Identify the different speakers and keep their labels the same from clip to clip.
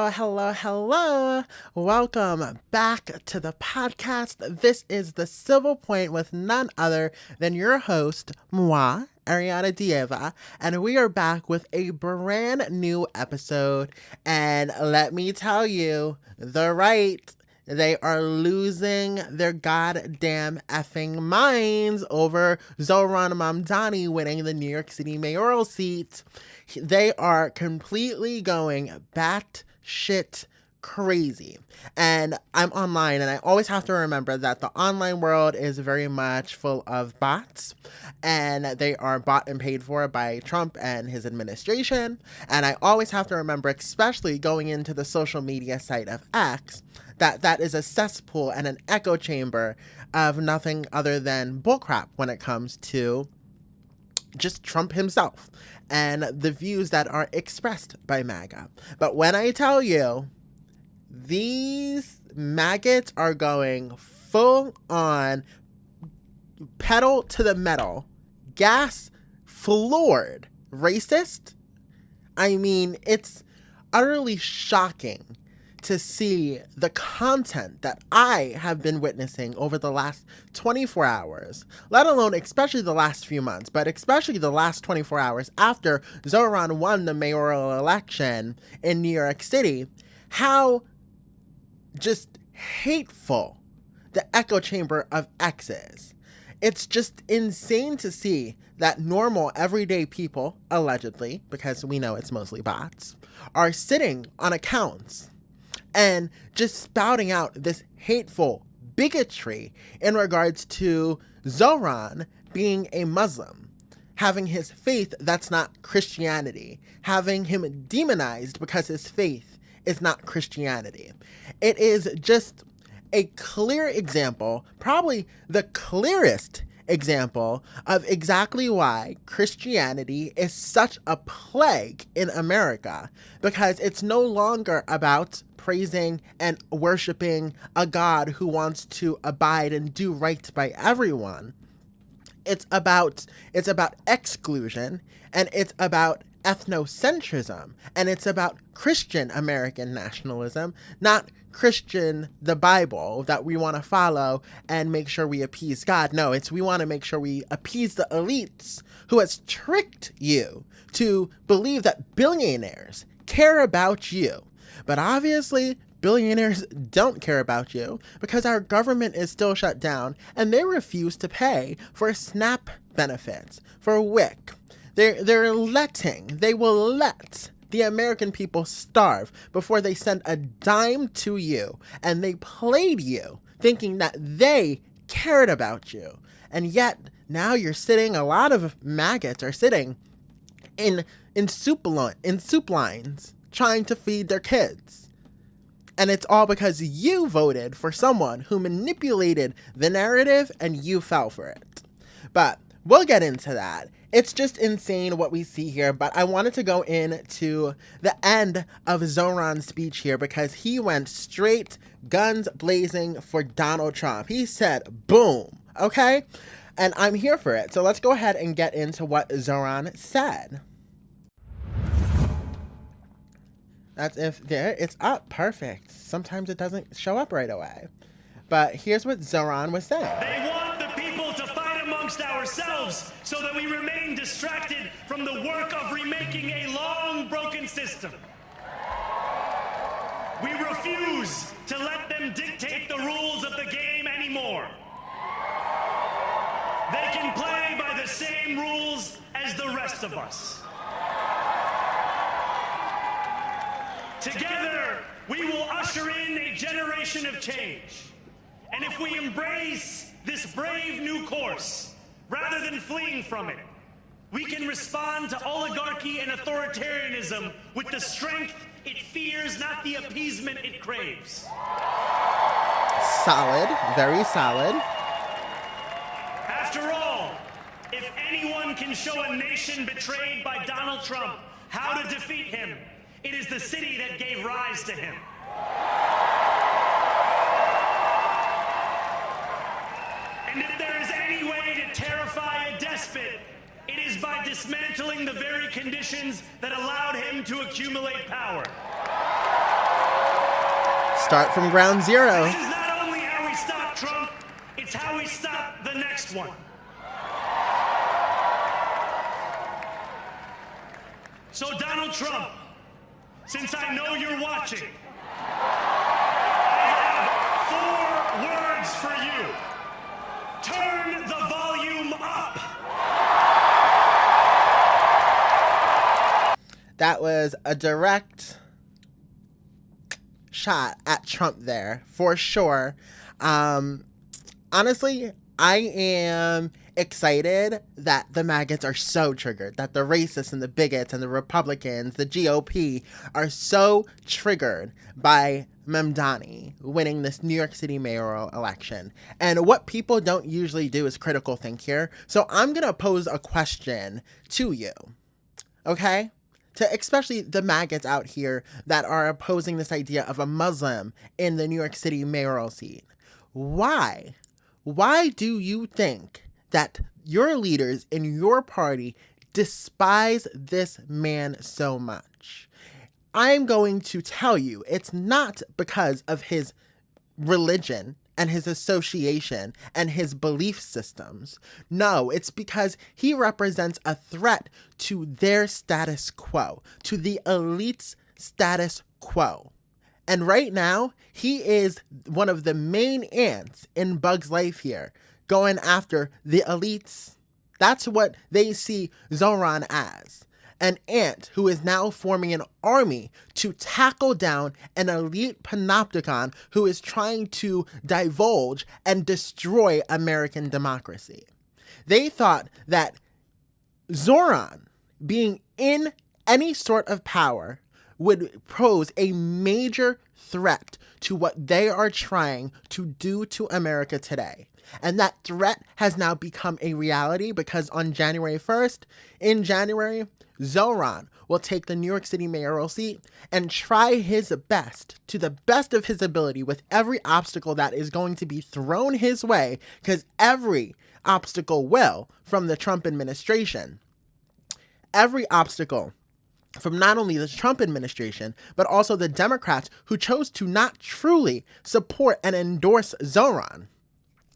Speaker 1: Hello. Welcome back to the podcast. This is The Civil Point with none other than your host, moi, Ariana Dieva, and we are back with a brand new episode. And let me tell you, the right, they are losing their goddamn effing minds over Zohran Mamdani winning the New York City mayoral seat. They are completely going batshit crazy. And I'm online, and I always have to remember that the online world is very much full of bots, and they are bought and paid for by Trump and his administration. And I always have to remember, especially going into the social media site of X, that is a cesspool and an echo chamber of nothing other than bullcrap when it comes to just Trump himself and the views that are expressed by MAGA. But when I tell you, these maggots are going full on pedal to the metal, gas floored racist. I mean, it's utterly shocking to see the content that I have been witnessing over the last 24 hours, let alone especially the last few months, but especially the last 24 hours after Zohran won the mayoral election in New York City, how just hateful the echo chamber of X is. It's just insane to see that normal, everyday people, allegedly, because we know it's mostly bots, are sitting on accounts and just spouting out this hateful bigotry in regards to Zohran being a Muslim, having his faith that's not Christianity, having him demonized because his faith is not Christianity. It is just a clear example, probably the clearest example of exactly why Christianity is such a plague in America, because it's no longer about praising and worshiping a God who wants to abide and do right by everyone. It's about exclusion, and it's about ethnocentrism, and it's about Christian American nationalism, not Christian the Bible that we want to follow and make sure we appease God. No, we want to make sure we appease the elites who has tricked you to believe that billionaires care about you. But obviously, billionaires don't care about you because our government is still shut down and they refuse to pay for SNAP benefits, for WIC. They will let the American people starve before they send a dime to you. And they played you thinking that they cared about you. And yet now a lot of maggots are sitting in soup lines trying to feed their kids. And it's all because you voted for someone who manipulated the narrative and you fell for it. But we'll get into that. It's just insane what we see here, but I wanted to go into the end of Zohran's speech here because he went straight guns blazing for Donald Trump. He said, boom, okay? And I'm here for it. So let's go ahead and get into what Zohran said. That's if there, it's up, perfect. Sometimes it doesn't show up right away. But here's what Zohran was saying.
Speaker 2: They want the people to fight amongst ourselves so that we remain distracted from the work of remaking a long broken system. We refuse to let them dictate the rules of the game anymore. They can play by the same rules as the rest of us. Together, we will usher in a generation of change. And if we embrace this brave new course, rather than fleeing from it, we can respond to oligarchy and authoritarianism with the strength it fears, not the appeasement it craves.
Speaker 1: Solid, very solid.
Speaker 2: After all, if anyone can show a nation betrayed by Donald Trump how to defeat him, it is the city that gave rise to him. And if there is any way to terrify a despot, it is by dismantling the very conditions that allowed him to accumulate power.
Speaker 1: Start from ground zero.
Speaker 2: This is not only how we stop Trump, it's how we stop the next one. So Donald Trump, since I know you're watching, I have 4 words for you. Turn the volume up.
Speaker 1: That was a direct shot at Trump there, for sure. Honestly, I am excited that the maggots are so triggered, that the racists and the bigots and the Republicans, the GOP, are so triggered by Mamdani winning this New York City mayoral election. And what people don't usually do is critical think here. So I'm going to pose a question to you, okay? To especially the maggots out here that are opposing this idea of a Muslim in the New York City mayoral seat. Why? Why do you think that your leaders in your party despise this man so much? I'm going to tell you, it's not because of his religion and his association and his belief systems. No, it's because he represents a threat to their status quo, to the elite's status quo. And right now, he is one of the main ants in Bug's life here, going after the elites. That's what they see Zoran as. An ant who is now forming an army to tackle down an elite panopticon who is trying to divulge and destroy American democracy. They thought that Zoran being in any sort of power would pose a major threat to what they are trying to do to America today. And that threat has now become a reality because on January 1st, in January, Zoran will take the New York City mayoral seat and try his best, to the best of his ability, with every obstacle that is going to be thrown his way, because every obstacle will from the Trump administration. Every obstacle from not only the Trump administration, but also the Democrats who chose to not truly support and endorse Zoran.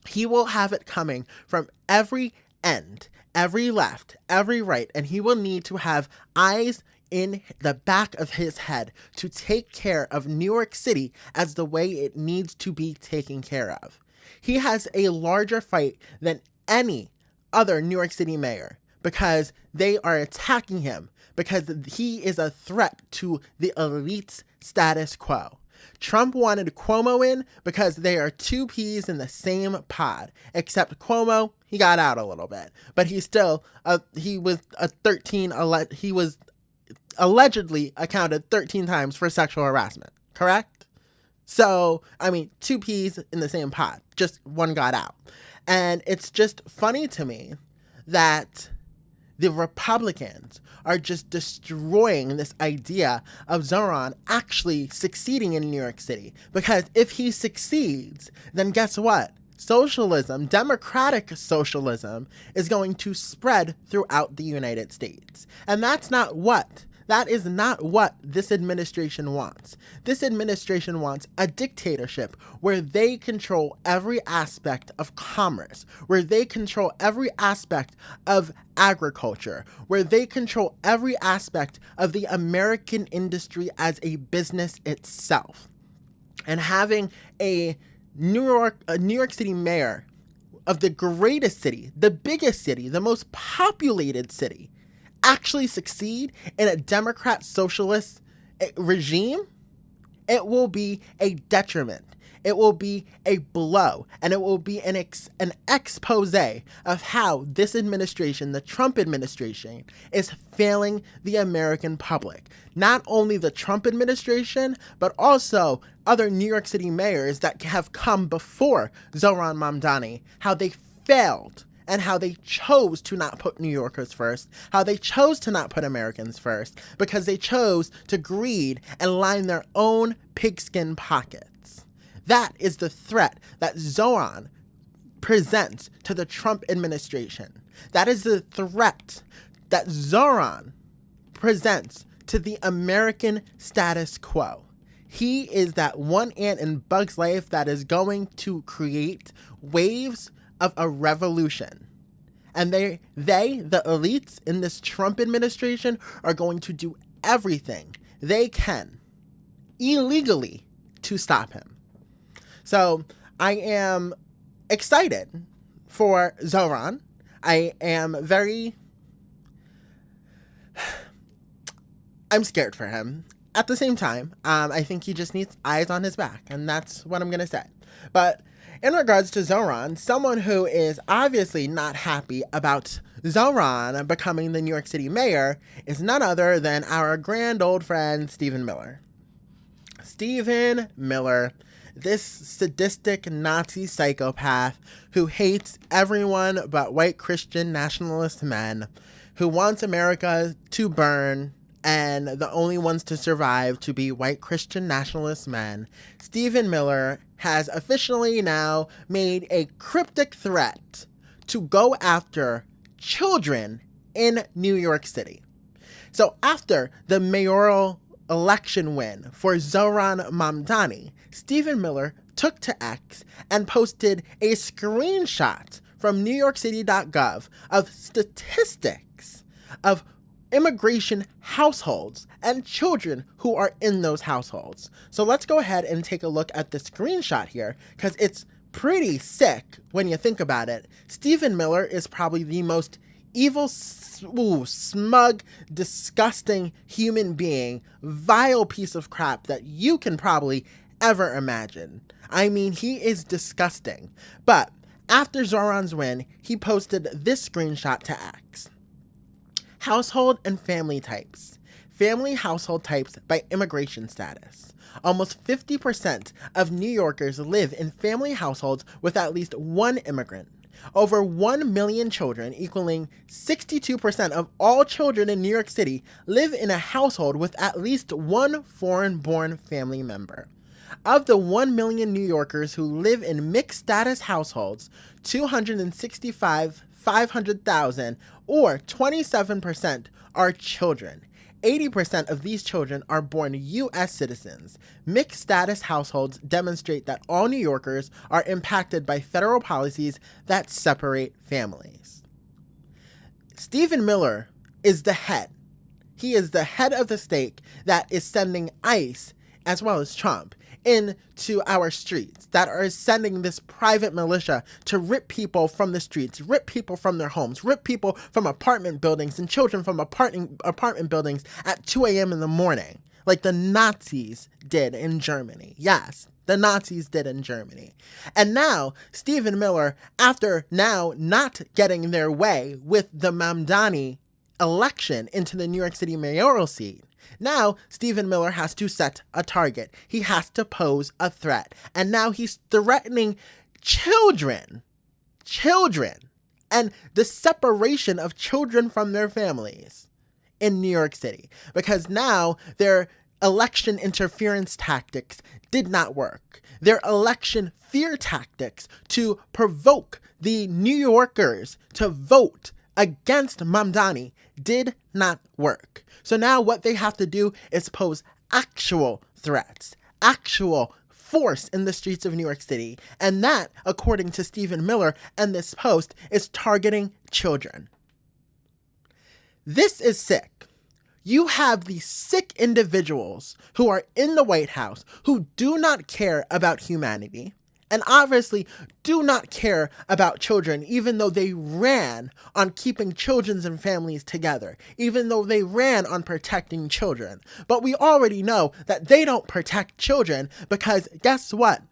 Speaker 1: He will have it coming from every end, every left, every right, and he will need to have eyes in the back of his head to take care of New York City as the way it needs to be taken care of. He has a larger fight than any other New York City mayor because they are attacking him because he is a threat to the elite's status quo. Trump wanted Cuomo in because they are two peas in the same pod, except Cuomo, he got out a little bit, but he was allegedly accounted 13 times for sexual harassment, correct? So, I mean, two peas in the same pod, just one got out. And it's just funny to me that the Republicans are just destroying this idea of Zoran actually succeeding in New York City. Because if he succeeds, then guess what? Socialism, democratic socialism, is going to spread throughout the United States. And that is not what this administration wants. This administration wants a dictatorship where they control every aspect of commerce, where they control every aspect of agriculture, where they control every aspect of the American industry as a business itself. And having a New York City mayor of the greatest city, the biggest city, the most populated city, actually succeed in a Democrat socialist regime, it will be a detriment. It will be a blow, and it will be an expose of how this administration, the Trump administration, is failing the American public. Not only the Trump administration, but also other New York City mayors that have come before Zoran Mamdani, how they failed and how they chose to not put New Yorkers first, how they chose to not put Americans first, because they chose to greed and line their own pigskin pockets. That is the threat that Zoran presents to the Trump administration. That is the threat that Zoran presents to the American status quo. He is that one ant in Bug's Life that is going to create waves of a revolution. And the elites in this Trump administration, are going to do everything they can illegally to stop him. So I am excited for Zohran. I'm scared for him. At the same time, I think he just needs eyes on his back, and that's what I'm going to say. But in regards to Zohran, someone who is obviously not happy about Zohran becoming the New York City mayor is none other than our grand old friend, Stephen Miller. Stephen Miller, this sadistic Nazi psychopath who hates everyone but white Christian nationalist men, who wants America to burn and the only ones to survive to be white Christian nationalist men. Stephen Miller has officially now made a cryptic threat to go after children in New York City. So after the mayoral election win for Zohran Mamdani, Stephen Miller took to X and posted a screenshot from NewYorkCity.gov of statistics of immigration households and children who are in those households. So let's go ahead and take a look at the screenshot here, because it's pretty sick when you think about it. Stephen Miller is probably the most evil, smug, disgusting human being, vile piece of crap that you can probably ever imagine. I mean, he is disgusting. But after Zohran's win, he posted this screenshot to X. Household and family types. Family household types by immigration status. Almost 50% of New Yorkers live in family households with at least one immigrant. Over 1 million children, equaling 62% of all children in New York City, live in a household with at least one foreign-born family member. Of the 1 million New Yorkers who live in mixed status households, 500,000, or 27%, are children. 80% of these children are born U.S. citizens. Mixed status households demonstrate that all New Yorkers are impacted by federal policies that separate families. Stephen Miller is the head. He is the head of the state that is sending ICE, as well as Trump, into our streets, that are sending this private militia to rip people from the streets, rip people from their homes, rip people from apartment buildings and children from apartment buildings at 2 a.m. in the morning, like the Nazis did in Germany. Yes, the Nazis did in Germany. And now, Stephen Miller, after now not getting their way with the Mamdani election into the New York City mayoral seat, now Stephen Miller has to set a target. He has to pose a threat. And now he's threatening children, and the separation of children from their families in New York City. Because now their election interference tactics did not work. Their election fear tactics to provoke the New Yorkers to vote against Mamdani did not work. So now what they have to do is pose actual threats, actual force in the streets of New York City. And that, according to Stephen Miller and this post, is targeting children. This is sick. You have these sick individuals who are in the White House who do not care about humanity, and obviously do not care about children, even though they ran on keeping children and families together, even though they ran on protecting children. But we already know that they don't protect children because guess what?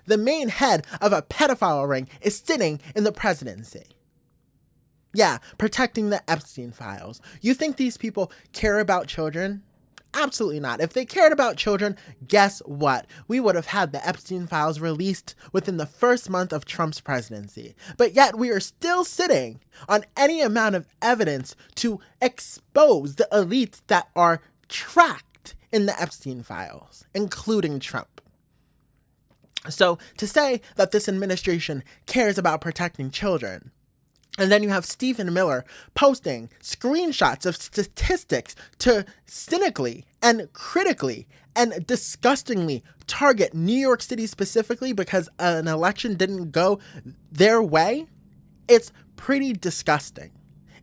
Speaker 1: The main head of a pedophile ring is sitting in the presidency. Yeah, protecting the Epstein files. You think these people care about children? Absolutely not. If they cared about children, guess what? We would have had the Epstein files released within the first month of Trump's presidency. But yet we are still sitting on any amount of evidence to expose the elites that are tracked in the Epstein files, including Trump. So to say that this administration cares about protecting children And then you have Stephen Miller posting screenshots of statistics to cynically and critically and disgustingly target New York City specifically because an election didn't go their way. It's pretty disgusting.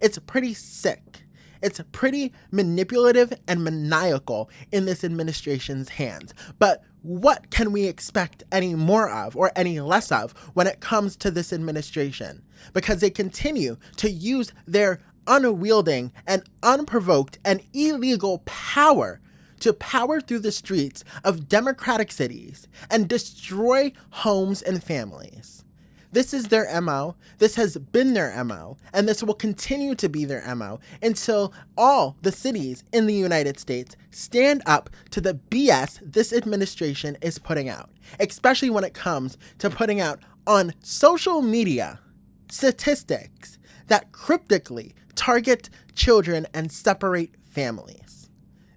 Speaker 1: It's pretty sick. It's pretty manipulative and maniacal in this administration's hands. But what can we expect any more of or any less of when it comes to this administration? Because they continue to use their unwielding and unprovoked and illegal power to power through the streets of democratic cities and destroy homes and families. This is their MO. This has been their MO, and this will continue to be their MO until all the cities in the United States stand up to the BS this administration is putting out, especially when it comes to putting out on social media statistics that cryptically target children and separate families.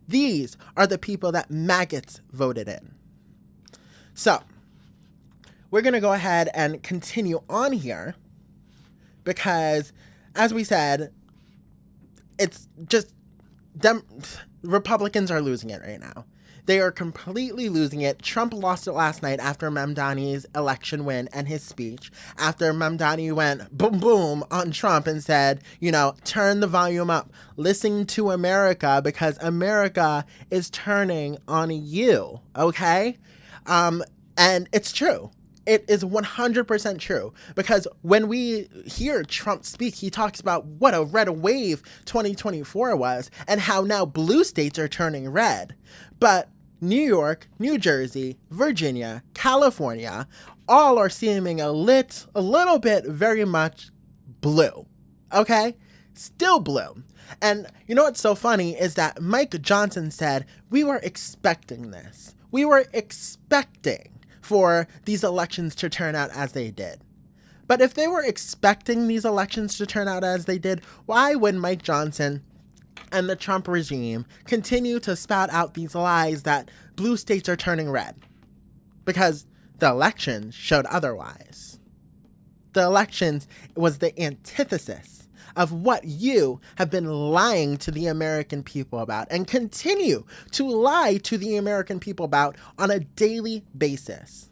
Speaker 1: These are the people that maggots voted in. So, we're going to go ahead and continue on here because, as we said, it's just Republicans are losing it right now. They are completely losing it. Trump lost it last night after Mamdani's election win and his speech. After Mamdani went boom, boom on Trump and said, turn the volume up. Listen to America because America is turning on you. Okay? And it's true. It is 100% true because when we hear Trump speak, he talks about what a red wave 2024 was and how now blue states are turning red. But New York, New Jersey, Virginia, California, all are seeming a little bit very much blue. Okay? Still blue. And you know what's so funny is that Mike Johnson said, we were expecting this. We were expecting for these elections to turn out as they did. But if they were expecting these elections to turn out as they did, why would Mike Johnson and the Trump regime continue to spout out these lies that blue states are turning red? Because the elections showed otherwise. The elections was the antithesis of what you have been lying to the American people about and continue to lie to the American people about on a daily basis.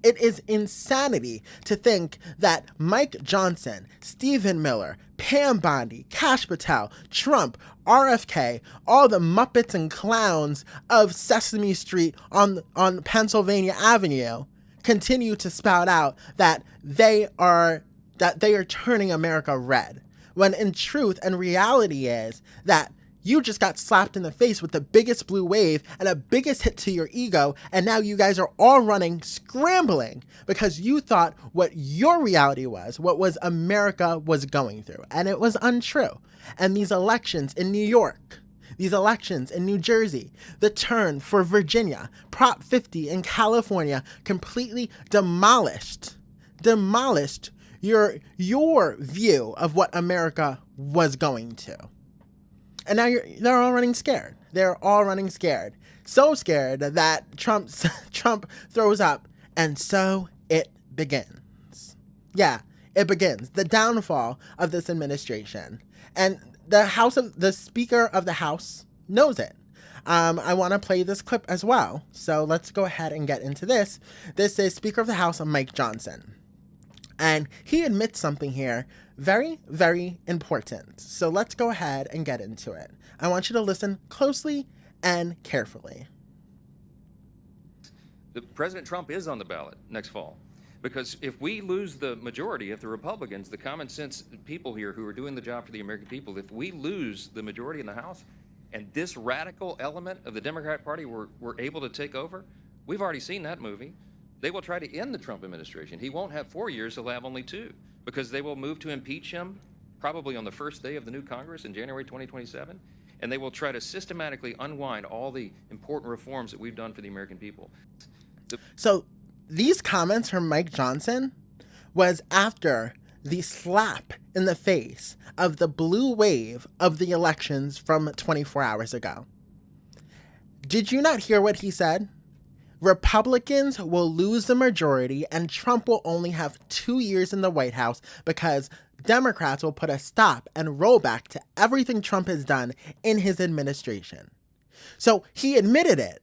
Speaker 1: It is insanity to think that Mike Johnson, Stephen Miller, Pam Bondi, Kash Patel, Trump, RFK, all the Muppets and clowns of Sesame Street on Pennsylvania Avenue continue to spout out that they are turning America red. When in truth and reality is that you just got slapped in the face with the biggest blue wave and a biggest hit to your ego, and now you guys are all running, scrambling, because you thought what your reality was, what was America was going through, and it was untrue. And these elections in New York, these elections in New Jersey, the turn for Virginia, Prop 50 in California, completely demolished your view of what America was going to. And now they're all running scared. They're all running scared. So scared that Trump throws up, and so it begins. Yeah, it begins. The downfall of this administration. And the Speaker of the House knows it. I want to play this clip as well. So let's go ahead and get into this. This is Speaker of the House, Mike Johnson. And he admits something here very, very important. So let's go ahead and get into it. I want you to listen closely and carefully.
Speaker 3: President Trump is on the ballot next fall. Because if we lose the majority, if the Republicans, the common sense people here who are doing the job for the American people, if we lose the majority in the House and this radical element of the Democrat Party were able to take over, we've already seen that movie. They will try to end the Trump administration. He won't have 4 years, he'll have only 2, because they will move to impeach him probably on the first day of the new Congress in January 2027, and they will try to systematically unwind all the important reforms that we've done for the American people.
Speaker 1: So these comments from Mike Johnson was after the slap in the face of the blue wave of the elections from 24 hours ago. Did you not hear what he said? Republicans will lose the majority and Trump will only have 2 years in the White House because Democrats will put a stop and rollback to everything Trump has done in his administration. So he admitted it.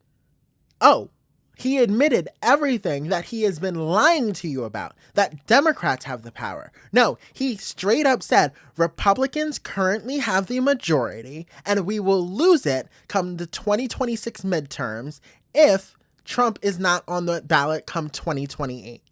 Speaker 1: Oh, he admitted everything that he has been lying to you about, that Democrats have the power. No, he straight up said Republicans currently have the majority and we will lose it come the 2026 midterms if Trump is not on the ballot come 2028.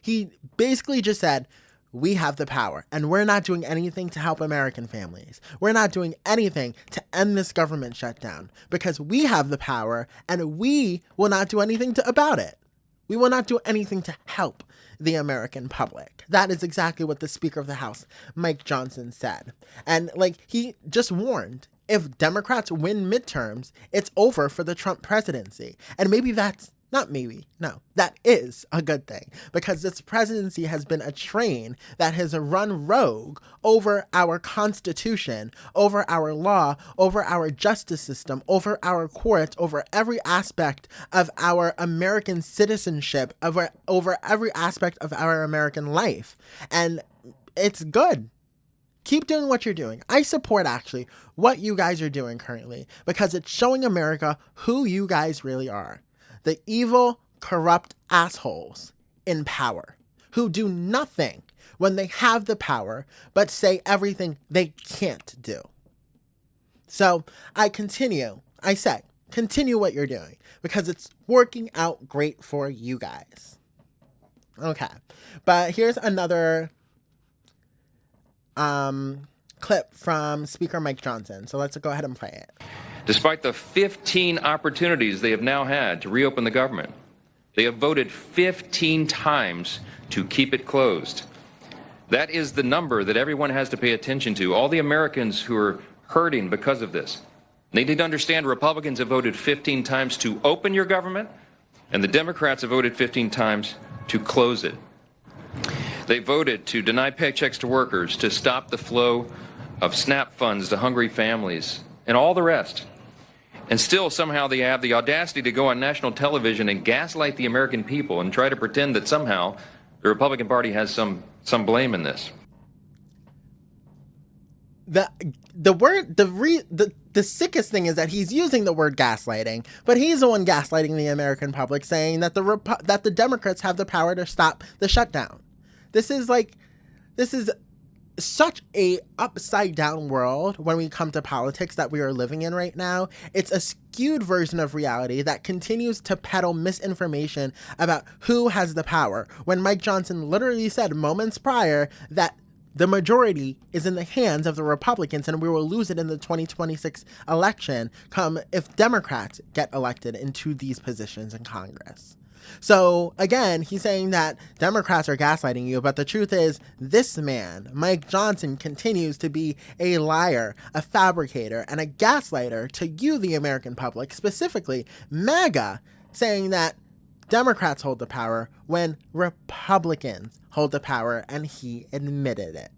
Speaker 1: He basically just said, we have the power and we're not doing anything to help American families. We're not doing anything to end this government shutdown because we have the power and we will not do anything about it. We will not do anything to help the American public. That is exactly what the Speaker of the House, Mike Johnson, said. And he just warned, if Democrats win midterms, it's over for the Trump presidency. And maybe that's that is a good thing, because this presidency has been a train that has run rogue over our Constitution, over our law, over our justice system, over our courts, over every aspect of our American citizenship, over every aspect of our American life. And it's good. Keep doing what you're doing. I support actually what you guys are doing currently, because it's showing America who you guys really are. The evil, corrupt assholes in power who do nothing when they have the power, but say everything they can't do. So I say, continue what you're doing because it's working out great for you guys. Okay. But here's another clip from Speaker Mike Johnson. So let's go ahead and play it.
Speaker 3: Despite the 15 opportunities they have now had to reopen the government, they have voted 15 times to keep it closed. That is the number that everyone has to pay attention to. All the Americans who are hurting because of this. They need to understand Republicans have voted 15 times to open your government, and the Democrats have voted 15 times to close it. They voted to deny paychecks to workers, to stop the flow of SNAP funds to hungry families, and all the rest. And still, somehow, they have the audacity to go on national television and gaslight the American people and try to pretend that somehow the Republican Party has some blame in this.
Speaker 1: The sickest thing is that he's using the word gaslighting, but he's the one gaslighting the American public, saying that the Democrats have the power to stop the shutdown. This is such a upside down world when we come to politics that we are living in right now. It's a skewed version of reality that continues to peddle misinformation about who has the power, when Mike Johnson literally said moments prior that the majority is in the hands of the Republicans and we will lose it in the 2026 election if Democrats get elected into these positions in Congress. So again, he's saying that Democrats are gaslighting you, but the truth is this man, Mike Johnson, continues to be a liar, a fabricator, and a gaslighter to you, the American public, specifically MAGA, saying that Democrats hold the power when Republicans hold the power, and he admitted it.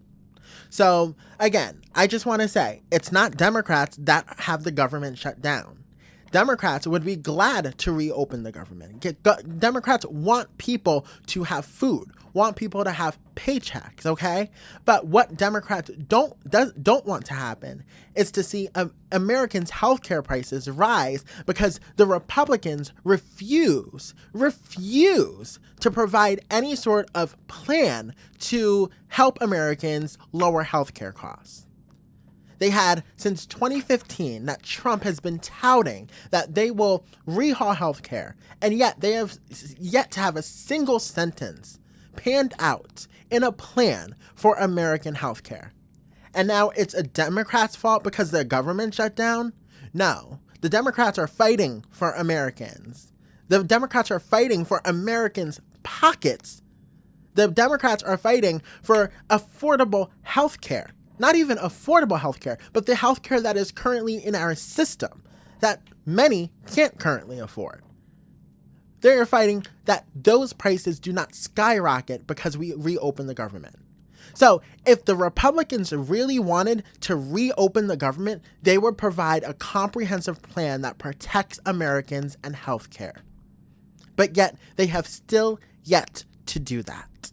Speaker 1: So again, I just want to say, it's not Democrats that have the government shut down. Democrats would be glad to reopen the government. Democrats want people to have food, want people to have paychecks, okay? But what Democrats don't want to happen is to see Americans' healthcare prices rise because the Republicans refuse to provide any sort of plan to help Americans lower healthcare costs. They had since 2015 that Trump has been touting that they will rehaul healthcare, and yet they have yet to have a single sentence panned out in a plan for American healthcare. And now it's a Democrat's fault because their government shut down? No, the Democrats are fighting for Americans. The Democrats are fighting for Americans' pockets. The Democrats are fighting for affordable healthcare. Not even affordable healthcare, but the healthcare that is currently in our system that many can't currently afford. They are fighting that those prices do not skyrocket because we reopen the government. So if the Republicans really wanted to reopen the government, they would provide a comprehensive plan that protects Americans and healthcare. But yet they have still yet to do that.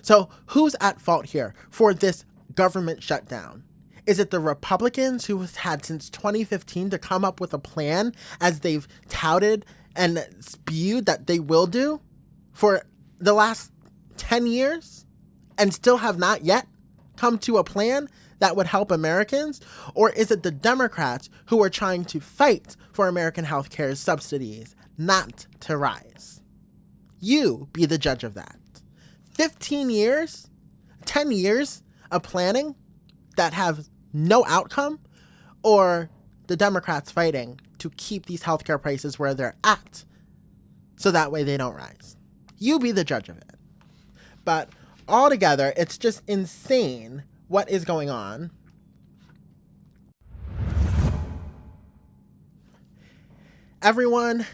Speaker 1: So who's at fault here for this government shutdown? Is it the Republicans who have had since 2015 to come up with a plan, as they've touted and spewed that they will do for the last 10 years, and still have not yet come to a plan that would help Americans? Or is it the Democrats who are trying to fight for American healthcare subsidies not to rise? You be the judge of that. 15 years, 10 years of planning that have no outcome, or the Democrats fighting to keep these healthcare prices where they're at so that way they don't rise? You be the judge of it. But altogether, it's just insane what is going on. Everyone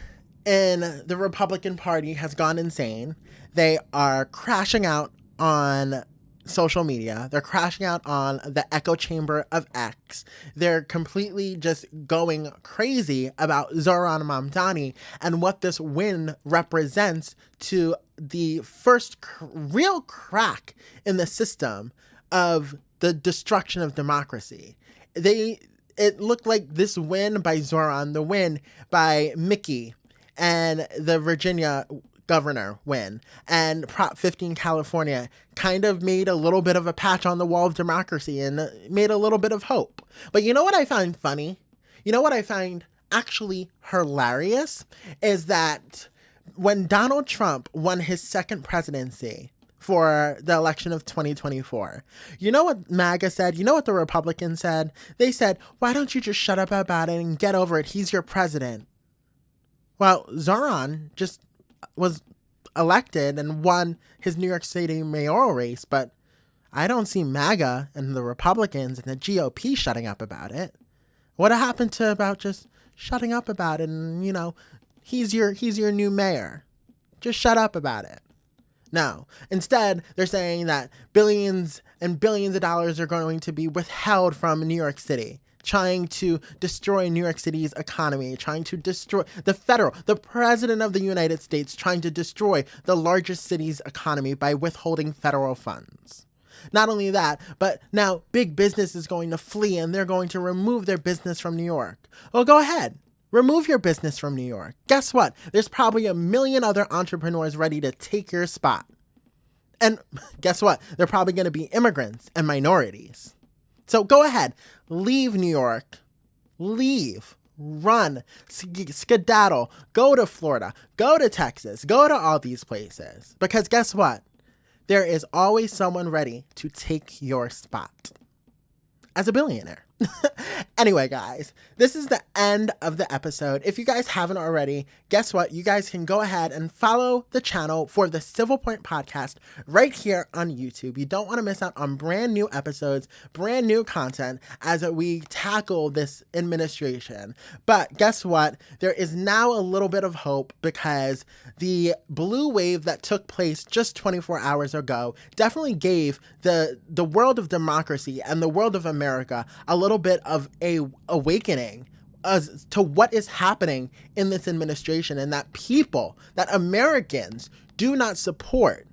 Speaker 1: in the Republican Party has gone insane. They are crashing out on social media. They're crashing out on the echo chamber of X. They're completely just going crazy about Zohran Mamdani and what this win represents to the first real crack in the system of the destruction of democracy. It looked like this win by Zohran, the win by Mickey, and the Virginia governor win, and Prop 15 California kind of made a little bit of a patch on the wall of democracy and made a little bit of hope. But you know what I find funny? You know what I find actually hilarious is that when Donald Trump won his second presidency for the election of 2024, you know what MAGA said? You know what the Republicans said? They said, why don't you just shut up about it and get over it? He's your president. Well, Zohran just was elected and won his New York City mayoral race, but I don't see MAGA and the Republicans and the GOP shutting up about it. What happened to about just shutting up about it and, you know, he's your new mayor. Just shut up about it. No. Instead, they're saying that billions and billions of dollars are going to be withheld from New York City, trying to destroy New York City's economy, trying to destroy the president of the United States, trying to destroy the largest city's economy by withholding federal funds. Not only that, but now big business is going to flee and they're going to remove their business from New York. Well, go ahead. Remove your business from New York. Guess what? There's probably a million other entrepreneurs ready to take your spot. And guess what? They're probably going to be immigrants and minorities. So go ahead. Leave New York. Leave. Run. Skedaddle. Go to Florida. Go to Texas. Go to all these places. Because guess what? There is always someone ready to take your spot as a billionaire. Anyway, guys, this is the end of the episode. If you guys haven't already, guess what? You guys can go ahead and follow the channel for the Civil Point podcast right here on YouTube. You don't want to miss out on brand new episodes, brand new content as we tackle this administration. But guess what? There is now a little bit of hope because the blue wave that took place just 24 hours ago definitely gave the world of democracy and the world of America a little bit of a awakening as to what is happening in this administration, and that Americans do not support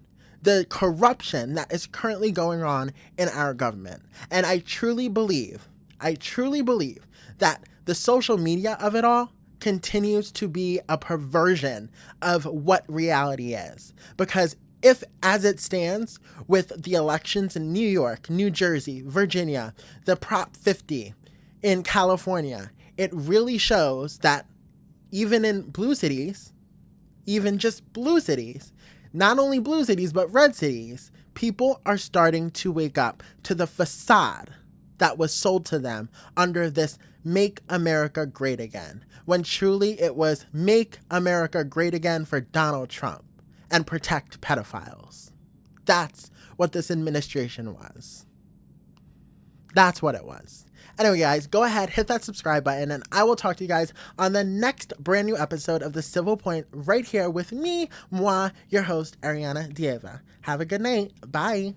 Speaker 1: the corruption that is currently going on in our government. And I truly believe that the social media of it all continues to be a perversion of what reality is. Because if, as it stands, with the elections in New York, New Jersey, Virginia, the Prop 50 in California, it really shows that even in blue cities, even just blue cities, not only blue cities, but red cities, people are starting to wake up to the facade that was sold to them under this Make America Great Again, when truly it was Make America Great Again for Donald Trump and protect pedophiles. That's what this administration was. That's what it was. Anyway, guys, go ahead, hit that subscribe button, and I will talk to you guys on the next brand new episode of The Civil Point right here with me, moi, your host, Ariana Dieva. Have a good night. Bye.